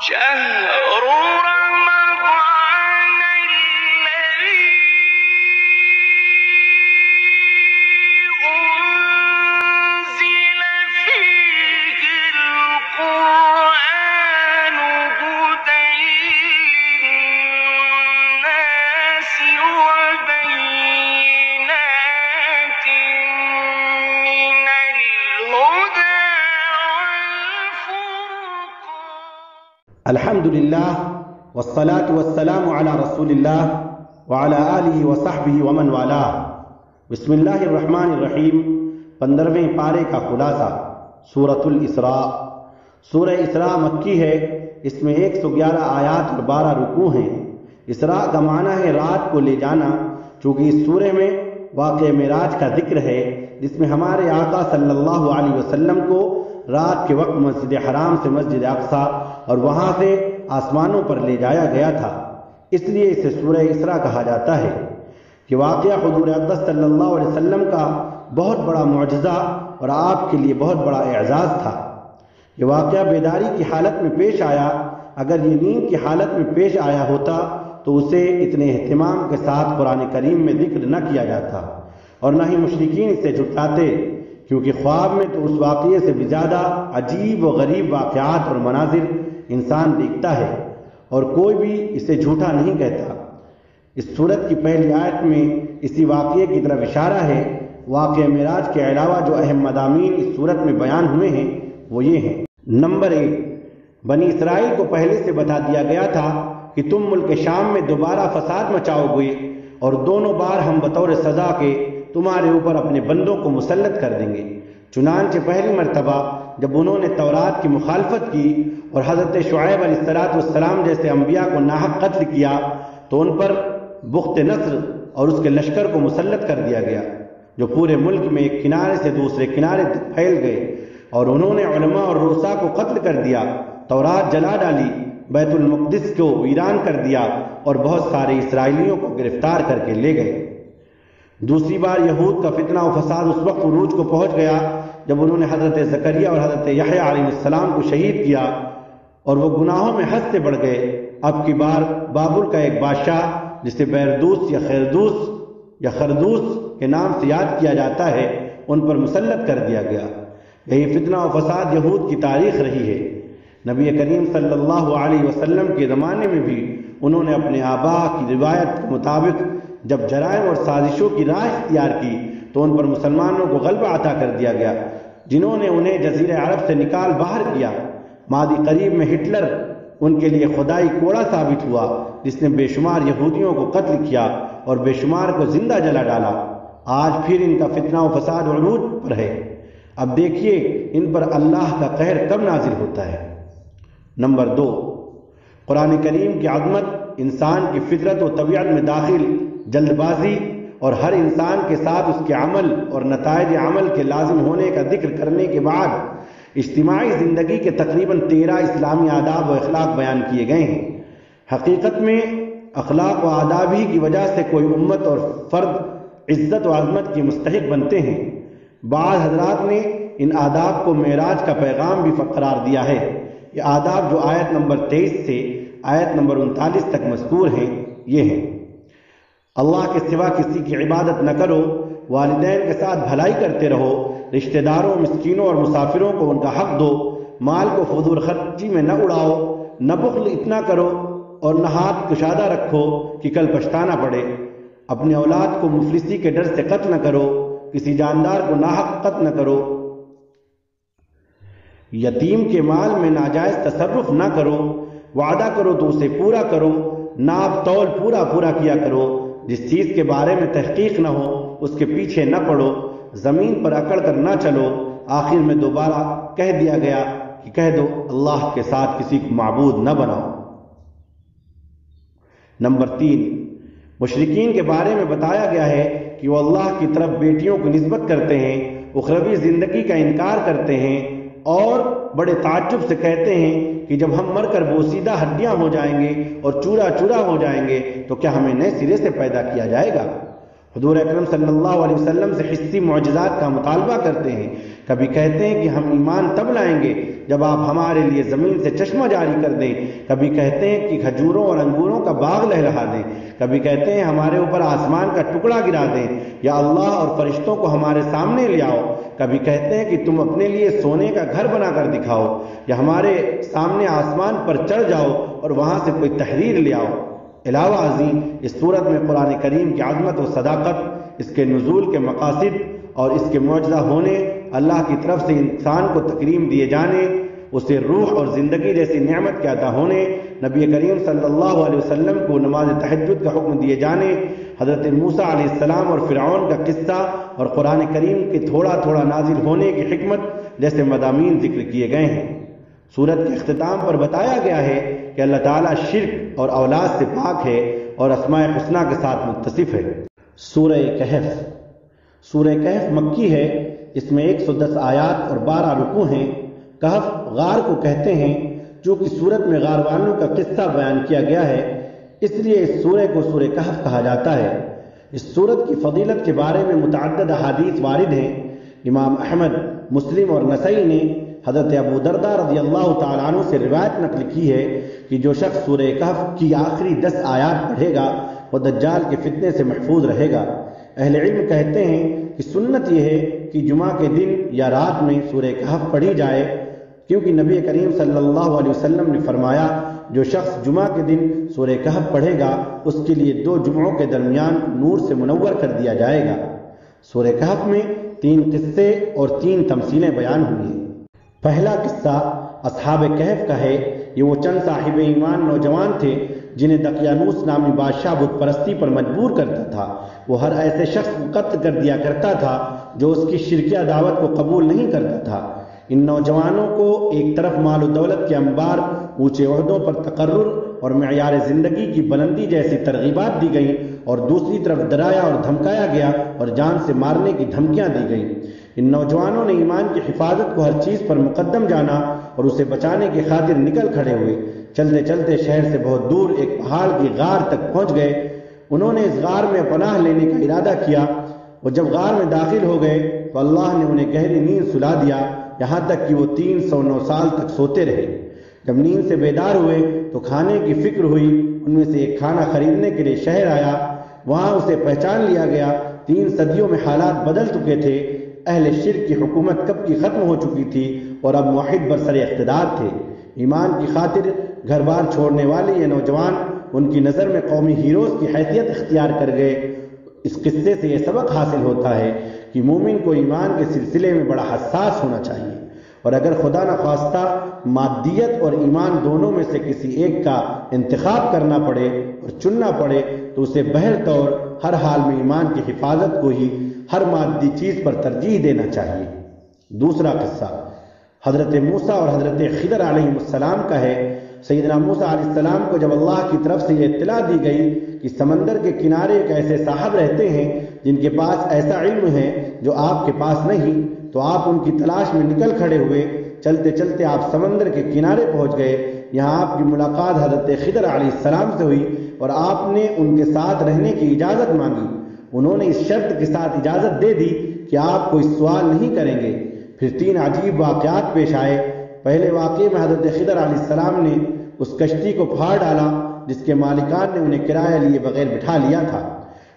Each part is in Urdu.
شهر رمضان الذي أنزل فيه القرآن هدى للناس وبينات من الهدى والفرقان. الحمد للہ والصلاة والسلام علی رسول اللہ وعلی آلہ وصحبہ ومن والاه. بسم اللہ الرحمن الرحیم. 15ویں پارے کا خلاصہ سورۃ الاسراء. سورہ اسراء مکی ہے. اس میں 111 آیات اور 12 رکوع ہیں. اسراء کا معنی ہے رات کو لے جانا، چونکہ اس سورہ میں واقع معراج کا ذکر ہے، جس میں ہمارے آقا صلی اللہ علیہ وسلم کو رات کے وقت مسجد حرام سے مسجد اقصیٰ اور وہاں سے آسمانوں پر لے جایا گیا تھا. اس لیے اسے سورہ اسراء کہا جاتا ہے کہ واقعہ حضور اقدس صلی اللہ علیہ وسلم کا بہت بڑا معجزہ اور آپ کے لیے بہت بڑا اعزاز تھا. یہ واقعہ بیداری کی حالت میں پیش آیا. اگر یہ نیند کی حالت میں پیش آیا ہوتا تو اسے اتنے اہتمام کے ساتھ قرآن کریم میں ذکر نہ کیا جاتا، اور نہ ہی مشرکین اسے جھٹلاتے، کیونکہ خواب میں تو اس واقعے سے بھی زیادہ عجیب و غریب واقعات اور مناظر انسان دیکھتا ہے، اور کوئی بھی اسے جھوٹا نہیں کہتا. اس سورت کی پہلی آیت میں اسی واقعے کی طرف اشارہ ہے. واقعہ معراج کے علاوہ جو اہم مضامین اس سورت میں بیان ہوئے ہیں وہ یہ ہیں. نمبر 1، بنی اسرائیل کو پہلے سے بتا دیا گیا تھا کہ تم ملک شام میں دوبارہ فساد مچاؤ گے، اور دونوں بار ہم بطور سزا کے تمہارے اوپر اپنے بندوں کو مسلط کر دیں گے. چنانچہ پہلی مرتبہ جب انہوں نے تورات کی مخالفت کی اور حضرت شعیب علیہ السلام جیسے انبیاء کو ناحق قتل کیا تو ان پر بخت نصر اور اس کے لشکر کو مسلط کر دیا گیا، جو پورے ملک میں ایک کنارے سے دوسرے کنارے تک پھیل گئے، اور انہوں نے علماء اور رؤساء کو قتل کر دیا، تورات جلا ڈالی، بیت المقدس کو ویران کر دیا، اور بہت سارے اسرائیلیوں کو گرفتار کر کے لے گئے. دوسری بار یہود کا فتنہ و فساد اس وقت عروج کو پہنچ گیا جب انہوں نے حضرت زکریا اور حضرت یحییٰ علیہ السلام کو شہید کیا، اور وہ گناہوں میں حد سے بڑھ گئے. اب کی بار بابل کا ایک بادشاہ جسے بیردوس یا خردوس کے نام سے یاد کیا جاتا ہے ان پر مسلط کر دیا گیا. یہی فتنہ و فساد یہود کی تاریخ رہی ہے. نبی کریم صلی اللہ علیہ وسلم کے زمانے میں بھی انہوں نے اپنے آباء کی روایت کے مطابق جب جرائم اور سازشوں کی راہ اختیار کی تو ان پر مسلمانوں کو غلبہ عطا کر دیا گیا، جنہوں نے انہیں جزیرہ عرب سے نکال باہر کیا. ماضی قریب میں ہٹلر ان کے لیے خدائی کوڑا ثابت ہوا، جس نے بے شمار یہودیوں کو قتل کیا اور بے شمار کو زندہ جلا ڈالا. آج پھر ان کا فتنہ و فساد عروج پر ہے. اب دیکھیے ان پر اللہ کا قہر کب نازل ہوتا ہے. نمبر 2، قرآن کریم کی عظمت انسان کی فطرت و طبیعت میں داخل جلد بازی اور ہر انسان کے ساتھ اس کے عمل اور نتائج عمل کے لازم ہونے کا ذکر کرنے کے بعد اجتماعی زندگی کے تقریباً 13 اسلامی آداب و اخلاق بیان کیے گئے ہیں. حقیقت میں اخلاق و آداب ہی کی وجہ سے کوئی امت اور فرد عزت و عظمت کی مستحق بنتے ہیں. بعض حضرات نے ان آداب کو معراج کا پیغام بھی قرار دیا ہے. یہ آداب جو آیت نمبر 23 سے آیت نمبر 39 تک مذکور ہیں یہ ہیں: اللہ کے سوا کسی کی عبادت نہ کرو، والدین کے ساتھ بھلائی کرتے رہو، رشتہ داروں، مسکینوں اور مسافروں کو ان کا حق دو، مال کو فضول خرچی میں نہ اڑاؤ، نہ بخل اتنا کرو اور نہ ہاتھ کشادہ رکھو کہ کل پچھتانا پڑے. اپنی اولاد کو مفلسی کے ڈر سے قتل نہ کرو، کسی جاندار کو ناحق قتل نہ کرو، یتیم کے مال میں ناجائز تصرف نہ کرو، وعدہ کرو تو اسے پورا کرو، ناپ تول پورا کیا کرو، جس چیز کے بارے میں تحقیق نہ ہو اس کے پیچھے نہ پڑو، زمین پر اکڑ کر نہ چلو. آخر میں دوبارہ کہہ دیا گیا کہ کہہ دو اللہ کے ساتھ کسی کو معبود نہ بناؤ. نمبر 3، مشرکین کے بارے میں بتایا گیا ہے کہ وہ اللہ کی طرف بیٹیوں کو نسبت کرتے ہیں، اخروی زندگی کا انکار کرتے ہیں، اور بڑے تعجب سے کہتے ہیں کہ جب ہم مر کر بوسیدہ ہڈیاں ہو جائیں گے اور چورا چورا ہو جائیں گے تو کیا ہمیں نئے سرے سے پیدا کیا جائے گا؟ حضور اکرم صلی اللہ علیہ وسلم سے حسی معجزات کا مطالبہ کرتے ہیں. کبھی کہتے ہیں کہ ہم ایمان تب لائیں گے جب آپ ہمارے لیے زمین سے چشمہ جاری کر دیں. کبھی کہتے ہیں کہ کھجوروں اور انگوروں کا باغ لہلہا دیں. کبھی کہتے ہیں ہمارے اوپر آسمان کا ٹکڑا گرا دیں یا اللہ اور فرشتوں کو ہمارے سامنے لے آؤ. کبھی کہتے ہیں کہ تم اپنے لیے سونے کا گھر بنا کر دکھاؤ یا ہمارے سامنے آسمان پر چڑھ جاؤ اور وہاں سے کوئی تحریر لے آؤ. علاوہ ازیں اس صورت میں قرآن کریم کی عظمت و صداقت، اس کے نزول کے مقاصد اور اس کے معجزہ ہونے، اللہ کی طرف سے انسان کو تکریم دیے جانے، اسے روح اور زندگی جیسی نعمت کے عطا ہونے، نبی کریم صلی اللہ علیہ وسلم کو نماز تہجد کا حکم دیے جانے، حضرت موسیٰ علیہ السلام اور فرعون کا قصہ اور قرآن کریم کے تھوڑا تھوڑا نازل ہونے کی حکمت جیسے مضامین ذکر کیے گئے ہیں. سورت کے اختتام پر بتایا گیا ہے کہ اللہ تعالیٰ شرک اور اولاد سے پاک ہے اور اسماء حسنہ کے ساتھ متصف ہے. سورہ کہف. سورہ کہف مکی ہے. اس میں 110 آیات اور 12 رکوع ہیں. کہف غار کو کہتے ہیں. چونکہ سورت میں غار والوں کا قصہ بیان کیا گیا ہے اس لیے اس سورہ کو سورہ کہف کہا جاتا ہے. اس سورت کی فضیلت کے بارے میں متعدد احادیث وارد ہیں. امام احمد، مسلم اور نسائی نے حضرت ابو درداء رضی اللہ تعالیٰ عنہ سے روایت نقل کی ہے کہ جو شخص سورہ کہف کی آخری 10 آیات پڑھے گا وہ دجال کے فتنے سے محفوظ رہے گا. اہل علم کہتے ہیں کہ سنت یہ ہے کہ جمعہ کے دن یا رات میں سورہ کہف پڑھی جائے، کیونکہ نبی کریم صلی اللہ علیہ وسلم نے فرمایا جو شخص جمعہ کے دن سورہ کہف پڑھے گا اس کے لیے 2 جمعوں کے درمیان نور سے منور کر دیا جائے گا. سورہ کہف میں 3 قصے اور 3 تمثیلیں بیان ہوئی ہیں. پہلا قصہ اصحاب کہف کا ہے. یہ وہ چند صاحب ایمان نوجوان تھے جنہیں دقیانوس نامی بادشاہ بت پرستی پر مجبور کرتا تھا. وہ ہر ایسے شخص کو قتل کر دیا کرتا تھا جو اس کی شرکیہ دعوت کو قبول نہیں کرتا تھا. ان نوجوانوں کو ایک طرف مال و دولت کے انبار، اونچے عہدوں پر تقرر اور معیار زندگی کی بلندی جیسی ترغیبات دی گئیں اور دوسری طرف ڈرایا اور دھمکایا گیا اور جان سے مارنے کی دھمکیاں دی گئیں. ان نوجوانوں نے ایمان کی حفاظت کو ہر چیز پر مقدم جانا اور اسے بچانے کی خاطر نکل کھڑے ہوئے. چلتے چلتے شہر سے بہت دور ایک پہاڑ کی غار تک پہنچ گئے. انہوں نے اس غار میں پناہ لینے کا ارادہ کیا. وہ جب غار میں داخل ہو گئے تو اللہ نے انہیں گہری نیند سلا دیا، یہاں تک کہ وہ 309 سال تک سوتے رہے. جب نیند سے بیدار ہوئے تو کھانے کی فکر ہوئی. ان میں سے ایک کھانا خریدنے کے لیے شہر آیا. وہاں اسے پہچان لیا گیا. 3 صدیوں میں حالات بدل چکے تھے. اہل شرک کی حکومت کب کی ختم ہو چکی تھی اور اب موحد برسر اقتدار تھے. ایمان کی خاطر گھر بار چھوڑنے والے یہ نوجوان ان کی نظر میں قومی ہیروز کی حیثیت اختیار کر گئے. اس قصے سے یہ سبق حاصل ہوتا ہے کہ مومن کو ایمان کے سلسلے میں بڑا حساس ہونا چاہیے، اور اگر خدا نخواستہ مادیت اور ایمان دونوں میں سے کسی ایک کا انتخاب کرنا پڑے اور چننا پڑے تو اسے بہر طور ہر حال میں ایمان کی حفاظت کو ہی ہر مادی چیز پر ترجیح دینا چاہیے. دوسرا قصہ حضرت موسیٰ اور حضرت خضر علیہ السلام کا ہے. سیدنا موسیٰ علیہ السلام کو جب اللہ کی طرف سے یہ اطلاع دی گئی کہ سمندر کے کنارے ایک ایسے صاحب رہتے ہیں جن کے پاس ایسا علم ہے جو آپ کے پاس نہیں، تو آپ ان کی تلاش میں نکل کھڑے ہوئے. چلتے چلتے آپ سمندر کے کنارے پہنچ گئے. یہاں آپ کی ملاقات حضرت خضر علیہ السلام سے ہوئی اور آپ نے ان کے ساتھ رہنے کی اجازت مانگی. انہوں نے اس شرط کے ساتھ اجازت دے دی کہ آپ کوئی سوال نہیں کریں گے. پھر 3 عجیب واقعات پیش آئے. پہلے واقعے میں حضرت خضر علیہ السلام نے اس کشتی کو پھاڑ ڈالا جس کے مالکان نے انہیں کرایہ لیے بغیر بٹھا لیا تھا.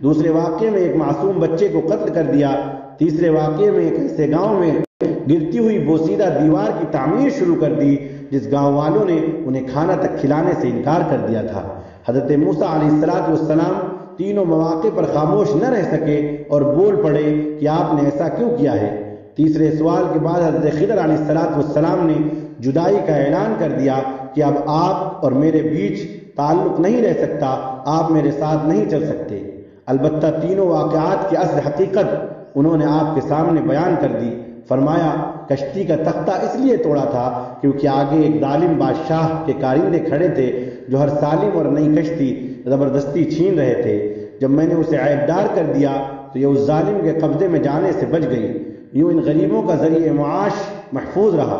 دوسرے واقعے میں ایک معصوم بچے کو قتل کر دیا. تیسرے واقعے میں ایک ایسے گاؤں میں گرتی ہوئی بوسیدہ دیوار کی تعمیر شروع کر دی جس گاؤں والوں نے انہیں کھانا تک کھلانے سے انکار کر دیا تھا. حضرت موسیٰ علیہ السلام تینوں مواقع پر خاموش نہ رہ سکے اور بول پڑے کہ آپ نے ایسا کیوں کیا ہے. تیسرے سوال کے بعد حضرت خضر علیہ السلام نے جدائی کا اعلان کر دیا کہ اب آپ اور میرے بیچ تعلق نہیں رہ سکتا، آپ میرے ساتھ نہیں چل سکتے. البتہ تینوں واقعات کی اصل حقیقت انہوں نے آپ کے سامنے بیان کر دی. فرمایا کشتی کا تختہ اس لیے توڑا تھا کیونکہ آگے ایک ظالم بادشاہ کے کارندے کھڑے تھے جو ہر سالم اور نئی کشتی زبردستی چھین رہے تھے. جب میں نے اسے عیبدار کر دیا تو یہ اس ظالم کے قبضے میں جانے سے بچ گئی. یوں ان غریبوں کا ذریعہ معاش محفوظ رہا.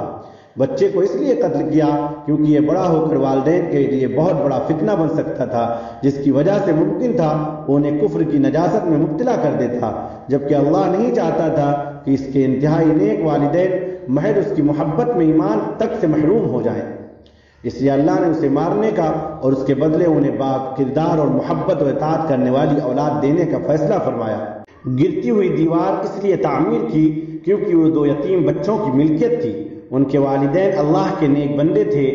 بچے کو اس لیے قتل کیا کیونکہ یہ بڑا ہو کر والدین کے لیے بہت بڑا فتنہ بن سکتا تھا، جس کی وجہ سے ممکن تھا انہیں کفر کی نجاست میں مبتلا کر دیتا، جبکہ اللہ نہیں چاہتا تھا کہ اس کے انتہائی نیک والدین محض اس کی محبت میں ایمان تک سے محروم ہو جائیں۔ اس لیے اللہ نے اسے مارنے کا اور اس کے بدلے انہیں با کردار اور محبت و اطاعت کرنے والی اولاد دینے کا فیصلہ فرمایا۔ گرتی ہوئی دیوار اس لیے تعمیر کی کیونکہ وہ 2 یتیم بچوں کی ملکیت تھی، ان کے والدین اللہ کے نیک بندے تھے،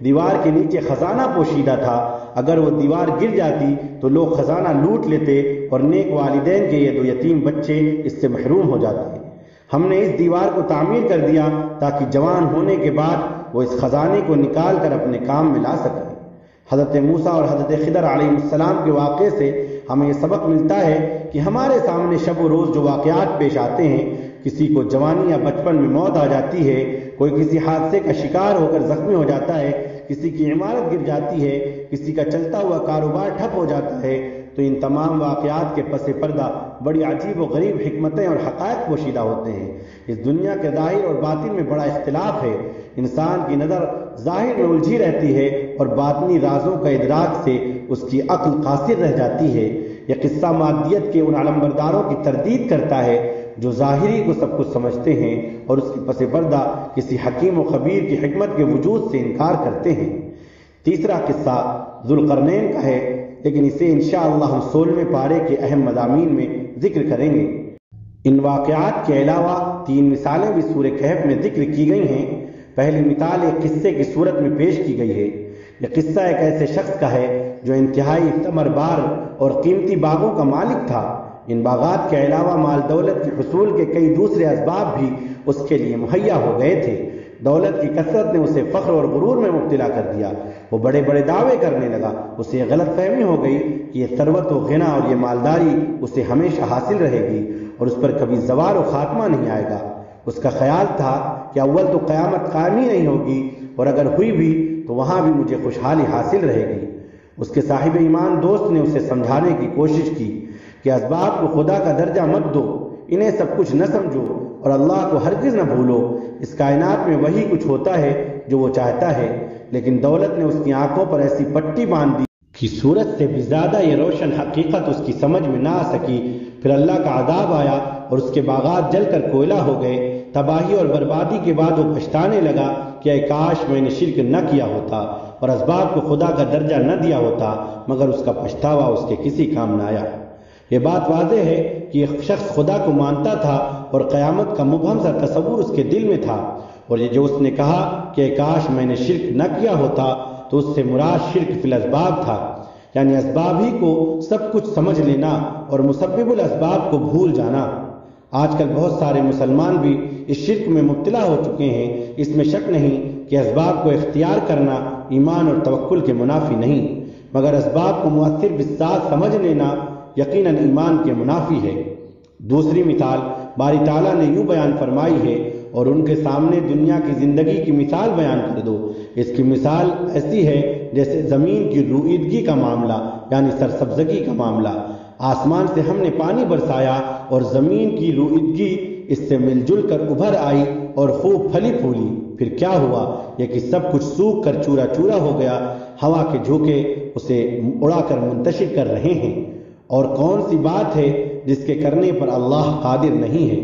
دیوار کے نیچے خزانہ پوشیدہ تھا، اگر وہ دیوار گر جاتی تو لوگ خزانہ لوٹ لیتے اور نیک والدین کے یہ 2 یتیم بچے اس سے محروم ہو جاتے۔ ہم نے اس دیوار کو تعمیر کر دیا تاکہ جوان ہونے کے بعد وہ اس خزانے کو نکال کر اپنے کام میں لا سکے۔ حضرت موسیٰ اور حضرت خضر علیہ السلام کے واقعے سے ہمیں یہ سبق ملتا ہے کہ ہمارے سامنے شب و روز جو واقعات پیش آتے ہیں، کسی کو جوانی یا بچپن میں موت آ جاتی ہے، کوئی کسی حادثے کا شکار ہو کر زخمی ہو جاتا ہے، کسی کی عمارت گر جاتی ہے، کسی کا چلتا ہوا کاروبار ٹھپ ہو جاتا ہے، تو ان تمام واقعات کے پس پردہ بڑی عجیب و غریب حکمتیں اور حقائق پوشیدہ ہوتے ہیں۔ اس دنیا کے ظاہر اور باطن میں بڑا اختلاف ہے، انسان کی نظر ظاہر میں الجھی رہتی ہے اور باطنی رازوں کا ادراک سے اس کی عقل قاصر رہ جاتی ہے۔ یہ قصہ مادیت کے ان علمبرداروں کی تردید کرتا ہے جو ظاہری کو سب کچھ سمجھتے ہیں اور اس کے پس پردہ کسی حکیم و خبیر کی حکمت کے وجود سے انکار کرتے ہیں۔ تیسرا قصہ ذوالقرنین کا ہے، لیکن اسے انشاءاللہ ہم 16ویں پارے کے اہم مضامین میں ذکر کریں گے۔ ان واقعات کے علاوہ 3 مثالیں بھی سورہ کہف میں ذکر کی گئی ہیں۔ پہلی مثال ایک قصے کی صورت میں پیش کی گئی ہے۔ یہ قصہ ایک ایسے شخص کا ہے جو انتہائی ثمر بار اور قیمتی باغوں کا مالک تھا۔ ان باغات کے علاوہ مال دولت کے حصول کے کئی دوسرے اسباب بھی اس کے لیے مہیا ہو گئے تھے۔ دولت کی کثرت نے اسے فخر اور غرور میں مبتلا کر دیا، وہ بڑے بڑے دعوے کرنے لگا، اسے غلط فہمی ہو گئی کہ یہ ثروت و غنا اور یہ مالداری اسے ہمیشہ حاصل رہے گی اور اس پر کبھی زوال و خاتمہ نہیں آئے گا۔ اس کا خیال تھا کہ اول تو قیامت قائم ہی نہیں ہوگی اور اگر ہوئی بھی تو وہاں بھی مجھے خوشحالی حاصل رہے گی۔ اس کے صاحب ایمان دوست نے اسے سمجھانے کی کوشش کی کہ اسباب کو خدا کا درجہ مت دو، انہیں سب کچھ نہ سمجھو اور اللہ کو ہرگز نہ بھولو، اس کائنات میں وہی کچھ ہوتا ہے جو وہ چاہتا ہے۔ لیکن دولت نے اس کی آنکھوں پر ایسی پٹی باندھ دی کہ سورج سے بھی زیادہ یہ روشن حقیقت اس کی سمجھ میں نہ آ سکی۔ پھر اللہ کا عذاب آیا اور اس کے باغات جل کر کوئلہ ہو گئے۔ تباہی اور بربادی کے بعد وہ پچھتانے لگا کہ اے کاش میں نے شرک نہ کیا ہوتا اور اسباب کو خدا کا درجہ نہ دیا ہوتا، مگر اس کا پچھتاوا اس کے کسی کام نہ آیا۔ یہ بات واضح ہے کہ یہ شخص خدا کو مانتا تھا اور قیامت کا مبہم سا تصور اس کے دل میں تھا، اور یہ جو اس نے کہا کہ کاش میں نے شرک نہ کیا ہوتا تو اس سے مراد شرک فی الاسباب تھا، یعنی اسباب ہی کو سب کچھ سمجھ لینا اور مسبب الاسباب کو بھول جانا۔ آج کل بہت سارے مسلمان بھی اس شرک میں مبتلا ہو چکے ہیں۔ اس میں شک نہیں کہ اسباب کو اختیار کرنا ایمان اور توکل کے منافی نہیں، مگر اسباب کو مؤثر بالذات سمجھ لینا یقیناً ایمان کے منافی ہے۔ دوسری مثال باری تعالیٰ نے یوں بیان فرمائی ہے، اور ان کے سامنے دنیا کی زندگی کی مثال بیان کر دو۔ اس کی مثال ایسی ہے جیسے زمین کی روئیدگی کا معاملہ، یعنی سرسبزگی کا معاملہ۔ آسمان سے ہم نے پانی برسایا اور زمین کی روئیدگی اس سے مل جل کر ابھر آئی اور خوب پھلی پھولی۔ پھر کیا ہوا؟ یہ کہ سب کچھ سوکھ کر چورا چورا ہو گیا، ہوا کے جھونکے اسے اڑا کر منتشر کر رہے ہیں۔ اور کون سی بات ہے جس کے کرنے پر اللہ قادر نہیں ہے؟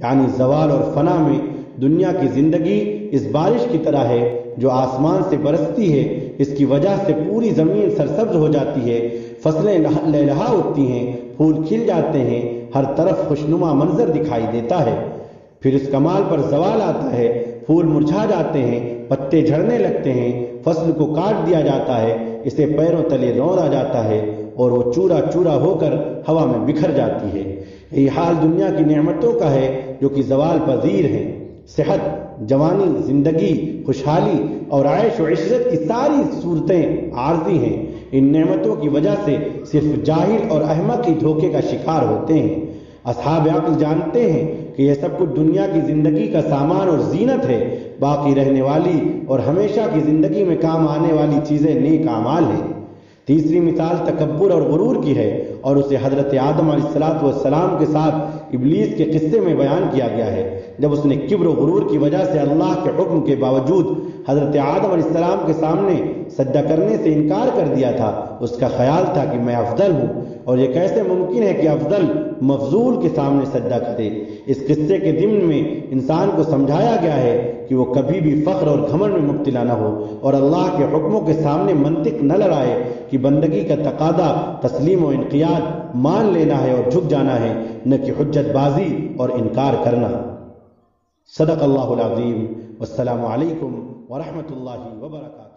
یعنی زوال اور فنا میں دنیا کی زندگی اس بارش کی طرح ہے جو آسمان سے برستی ہے، اس کی وجہ سے پوری زمین سرسبز ہو جاتی ہے، فصلیں لہلہا اٹھتی ہیں، پھول کھل جاتے ہیں، ہر طرف خوشنما منظر دکھائی دیتا ہے۔ پھر اس کمال پر زوال آتا ہے، پھول مرجھا جاتے ہیں، پتے جھڑنے لگتے ہیں، فصل کو کاٹ دیا جاتا ہے، اسے پیروں تلے روندا جاتا ہے اور وہ چورا چورا ہو کر ہوا میں بکھر جاتی ہے۔ یہی حال دنیا کی نعمتوں کا ہے جو کہ زوال پذیر ہیں۔ صحت، جوانی، زندگی، خوشحالی اور عیش و عشرت کی ساری صورتیں عارضی ہیں۔ ان نعمتوں کی وجہ سے صرف جاہل اور احمق ہی دھوکے کا شکار ہوتے ہیں۔ اصحاب عقل جانتے ہیں کہ یہ سب کچھ دنیا کی زندگی کا سامان اور زینت ہے، باقی رہنے والی اور ہمیشہ کی زندگی میں کام آنے والی چیزیں نیک اعمال ہیں۔ تیسری مثال تکبر اور غرور کی ہے، اور اسے حضرت آدم علیہ السلام کے ساتھ ابلیس کے قصے میں بیان کیا گیا ہے۔ جب اس نے کبر و غرور کی وجہ سے اللہ کے حکم کے باوجود حضرت آدم علیہ السلام کے سامنے سجدہ کرنے سے انکار کر دیا تھا، اس کا خیال تھا کہ میں افضل ہوں، اور یہ کیسے ممکن ہے کہ افضل مفضول کے سامنے سجدہ کرے۔ اس قصے کے ضمن میں انسان کو سمجھایا گیا ہے کہ وہ کبھی بھی فخر اور گھمنڈ میں مبتلا نہ ہو اور اللہ کے حکموں کے سامنے منطق نہ لڑائے کہ بندگی کا تقاضا تسلیم و انقیاد، مان لینا ہے اور جھک جانا ہے، نہ کہ حجت بازی اور انکار کرنا۔ صدق اللہ العظیم۔ والسلام علیکم ورحمۃ اللہ وبرکاتہ۔